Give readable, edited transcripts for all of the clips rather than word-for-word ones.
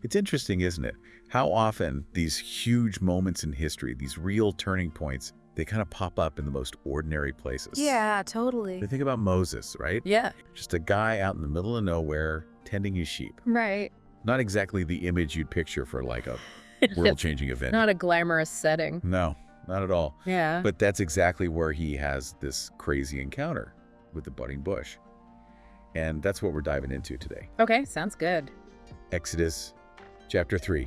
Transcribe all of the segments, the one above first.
It's interesting, isn't it? How often these huge moments in history, these real turning points, they kind of pop up in the most ordinary places. Yeah, You totally. think about Moses, right? Yeah. Just a guy out in the middle of nowhere tending his sheep. Right. Not exactly the image you'd picture for like a It's world-changing event. not a glamorous setting. No, not at all. Yeah. But that's exactly where he has this crazy encounter with the budding bush. And that's what we're diving into today. Okay, sounds good. Exodus chapter 3.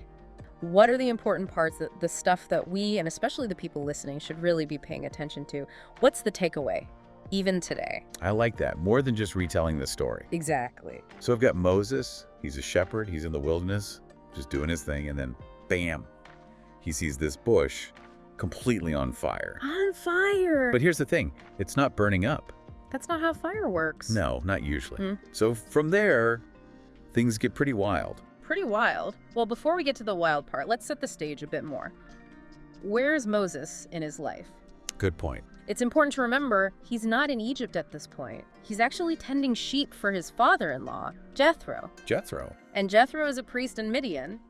What are the important parts, the stuff that we, and especially the people listening, should really be paying attention to? What's the takeaway, even today? I like that. More than just retelling the story. Exactly. So I've got Moses. He's a shepherd. He's in the wilderness, just doing his thing. And then, bam, he sees this bush completely on fire. On fire! But here's the thing. It's not burning up. That's not how fire works. No, not usually. Hmm. So from there, things get pretty wild. Pretty wild. Well, before we get to the wild part, let's set the stage a bit more. Where's Moses in his life? Good point. It's important to remember he's not in Egypt at this point. He's actually tending sheep for his father-in-law, Jethro. Jethro. And Jethro is a priest in Midian.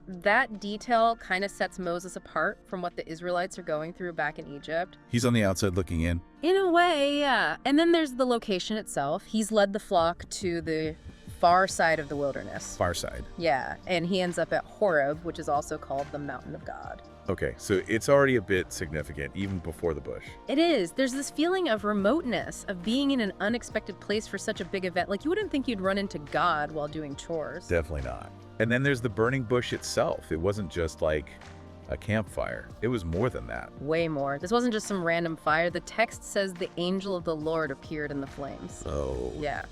That detail kind of sets Moses apart from what the Israelites are going through back in Egypt. He's on the outside looking in. In a way, yeah. And then there's the location itself. He's led the flock to the far side of the wilderness. Far side. Yeah, and he ends up at Horeb, which is also called the Mountain of God. Okay, so it's already a bit significant, even before the bush. It is. There's this feeling of remoteness, of being in an unexpected place for such a big event. Like, you wouldn't think you'd run into God while doing chores. Definitely not. And then there's the burning bush itself. It wasn't just like a campfire. It was more than that. Way more. This wasn't just some random fire. The text says the angel of the Lord appeared in the flames. Oh. Yeah.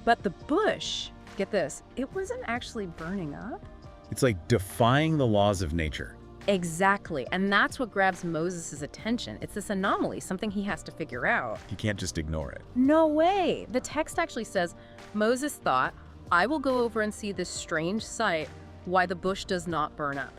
But the bush, get this, it wasn't actually burning up. It's like defying the laws of nature. Exactly. And that's what grabs Moses' attention. It's this anomaly, something he has to figure out. You can't just ignore it. No way. The text actually says, Moses thought, I will go over and see this strange sight, why the bush does not burn up.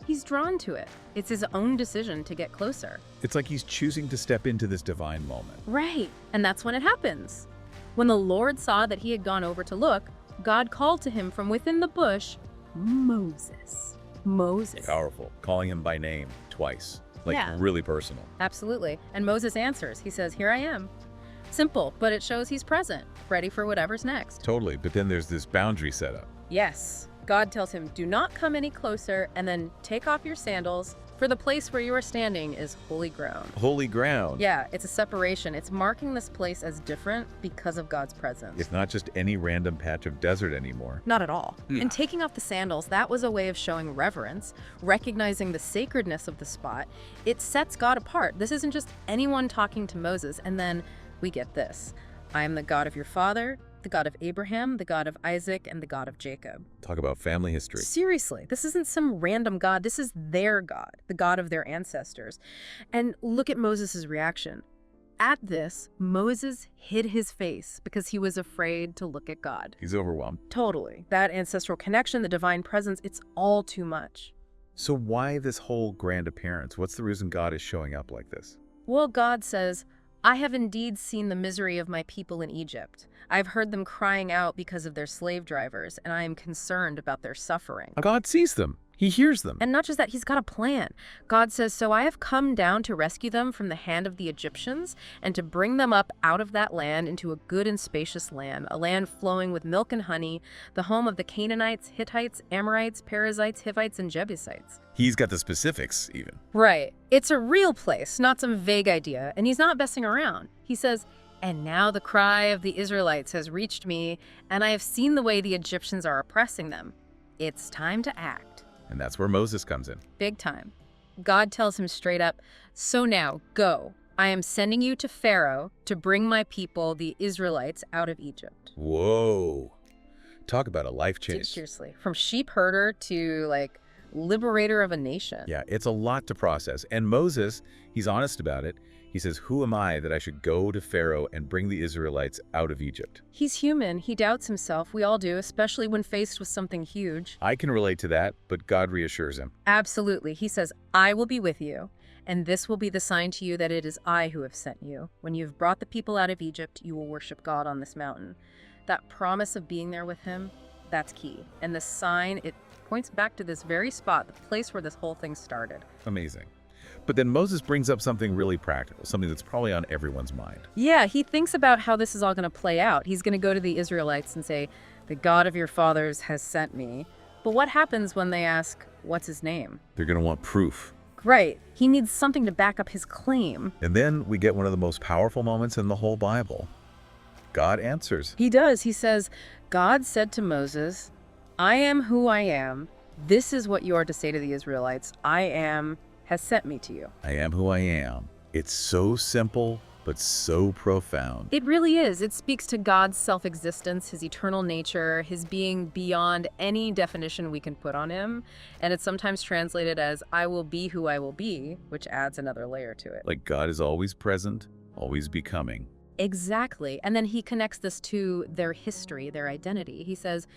He's drawn to it. It's his own decision to get closer. It's like he's choosing to step into this divine moment. Right. And that's when it happens. When the Lord saw that he had gone over to look, God called to him from within the bush, Moses. Moses. Powerful. Calling him by name twice. Like Yeah. really personal. Absolutely. And Moses answers. He says, here I am. Simple, but it shows he's present, ready for whatever's next. Totally. But then there's this boundary set up. Yes. God tells him, do not come any closer, and then take off your sandals, for the place where you are standing is holy ground. Holy ground. Yeah, it's a separation. It's marking this place as different because of God's presence. It's not just any random patch of desert anymore. Not at all. Yeah. And taking off the sandals, that was a way of showing reverence, recognizing the sacredness of the spot. It sets God apart. This isn't just anyone talking to Moses, and then we get this. I am the God of your father, the God of Abraham, the God of Isaac, and the God of Jacob. Talk about family history. Seriously, this isn't some random God. This is their God, the God of their ancestors. And look at Moses' reaction. At this, Moses hid his face because he was afraid to look at God. He's overwhelmed. Totally. That ancestral connection, the divine presence, it's all too much. So why this whole grand appearance? What's the reason God is showing up like this? Well, God says, I have indeed seen the misery of my people in Egypt. I've heard them crying out because of their slave drivers, and I am concerned about their suffering. God sees them. He hears them. And not just that, he's got a plan. God says, so I have come down to rescue them from the hand of the Egyptians and to bring them up out of that land into a good and spacious land, a land flowing with milk and honey, the home of the Canaanites, Hittites, Amorites, Perizzites, Hivites, and Jebusites. He's got the specifics even. Right. It's a real place, not some vague idea, and he's not messing around. He says, and now the cry of the Israelites has reached me, and I have seen the way the Egyptians are oppressing them. It's time to act. And that's where Moses comes in. Big time. God tells him straight up, so now, go. I am sending you to Pharaoh to bring my people, the Israelites, out of Egypt. Whoa. Talk about a life change. Seriously. From sheep herder to, like, liberator of a nation. Yeah, it's a lot to process. And Moses, he's honest about it. He says, who am I that I should go to Pharaoh and bring the Israelites out of Egypt? He's human. He doubts himself. We all do, especially when faced with something huge. I can relate to that, but God reassures him. Absolutely. He says, I will be with you, and this will be the sign to you that it is I who have sent you. When you have brought the people out of Egypt, you will worship God on this mountain. That promise of being there with him, that's key. And the sign, it points back to this very spot, the place where this whole thing started. Amazing. But then Moses brings up something really practical, something that's probably on everyone's mind. Yeah, he thinks about how this is all going to play out. He's going to go to the Israelites and say, "The God of your fathers has sent me." But what happens when they ask, "What's his name?" They're going to want proof. Right. He needs something to back up his claim. And then we get one of the most powerful moments in the whole Bible. God answers. He does. He says, "God said to Moses, I am who I am. This is what you are to say to the Israelites. I am has sent me to you." I am who I am. It's so simple, but so profound. It really is. It speaks to God's self-existence, his eternal nature, his being beyond any definition we can put on him. And it's sometimes translated as, "I will be who I will be," which adds another layer to it. Like God is always present, always becoming. Exactly. And then he connects this to their history, their identity. He says,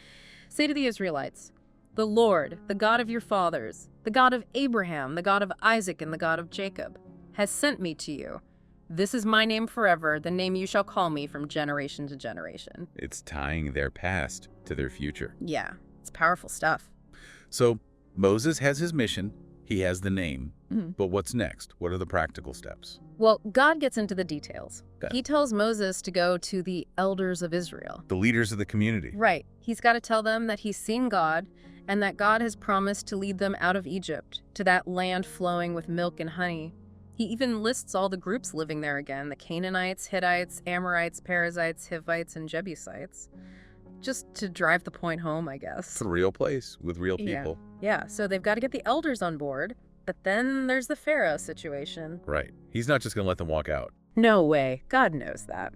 "Say to the Israelites, the Lord, the God of your fathers, the God of Abraham, the God of Isaac, and the God of Jacob, has sent me to you. This is my name forever, the name you shall call me from generation to generation." It's tying their past to their future. Yeah, it's powerful stuff. So Moses has his mission. He has the name. Mhm. But what's next? What are the practical steps? Well, God gets into the details. Okay. He tells Moses to go to the elders of Israel. The leaders of the community. Right. He's got to tell them that he's seen God and that God has promised to lead them out of Egypt to that land flowing with milk and honey. He even lists all the groups living there again: the Canaanites, Hittites, Amorites, Perizzites, Hivites, and Jebusites. Just to drive the point home, I guess. It's a real place with real Yeah. people. Yeah, so they've got to get the elders on board, but then there's the Pharaoh situation. Right. He's not just going to let them walk out. No way. God knows that.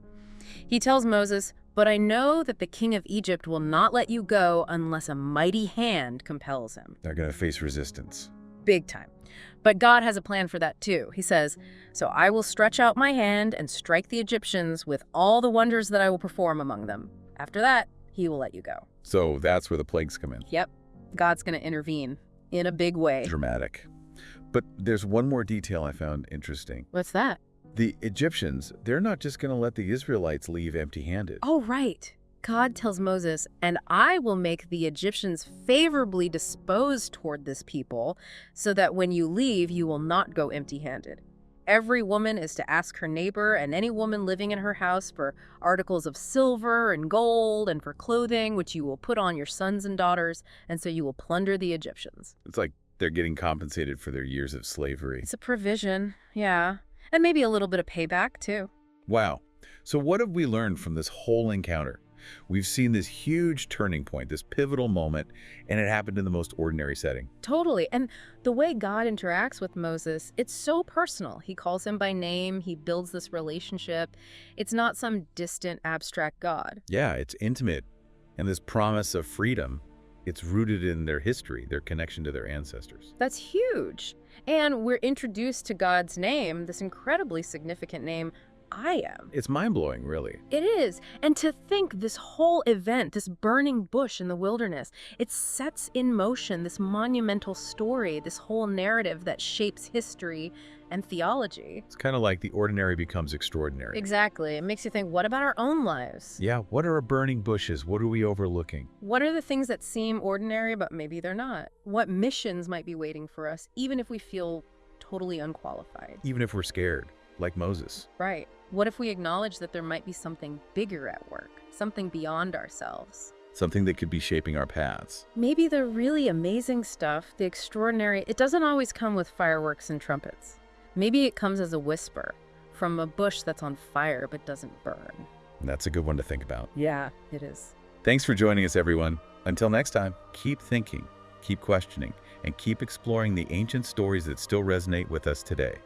He tells Moses, "But I know that the king of Egypt will not let you go unless a mighty hand compels him." They're going to face resistance. Big time. But God has a plan for that too. He says, "So I will stretch out my hand and strike the Egyptians with all the wonders that I will perform among them. After that, he will let you go." So that's where the plagues come in. Yep. God's going to intervene in a big way. Dramatic. But there's one more detail I found interesting. What's that? The Egyptians, they're not just going to let the Israelites leave empty-handed. Oh, right. God tells Moses, "And I will make the Egyptians favorably disposed toward this people, so that when you leave, you will not go empty-handed. Every woman is to ask her neighbor and any woman living in her house for articles of silver and gold and for clothing, which you will put on your sons and daughters, and so you will plunder the Egyptians." It's like they're getting compensated for their years of slavery. It's a provision, yeah. And maybe a little bit of payback, too. Wow. So what have we learned from this whole encounter? We've seen this huge turning point, this pivotal moment, and it happened in the most ordinary setting. Totally. And the way God interacts with Moses, it's so personal. He calls him by name. He builds this relationship. It's not some distant, abstract God. Yeah, it's intimate. And this promise of freedom, it's rooted in their history, their connection to their ancestors. That's huge. And we're introduced to God's name, this incredibly significant name, I am. It's mind-blowing, really. It is. And to think this whole event, this burning bush in the wilderness, it sets in motion this monumental story, this whole narrative that shapes history and theology. It's kind of like the ordinary becomes extraordinary. Exactly. It makes you think, what about our own lives? Yeah, what are our burning bushes? What are we overlooking? What are the things that seem ordinary, but maybe they're not? What missions might be waiting for us, even if we feel totally unqualified? Even if we're scared, like Moses. Right. What if we acknowledge that there might be something bigger at work, something beyond ourselves? Something that could be shaping our paths. Maybe the really amazing stuff, the extraordinary, it doesn't always come with fireworks and trumpets. Maybe it comes as a whisper from a bush that's on fire but doesn't burn. And that's a good one to think about. Yeah, it is. Thanks for joining us, everyone. Until next time, keep thinking, keep questioning, and keep exploring the ancient stories that still resonate with us today.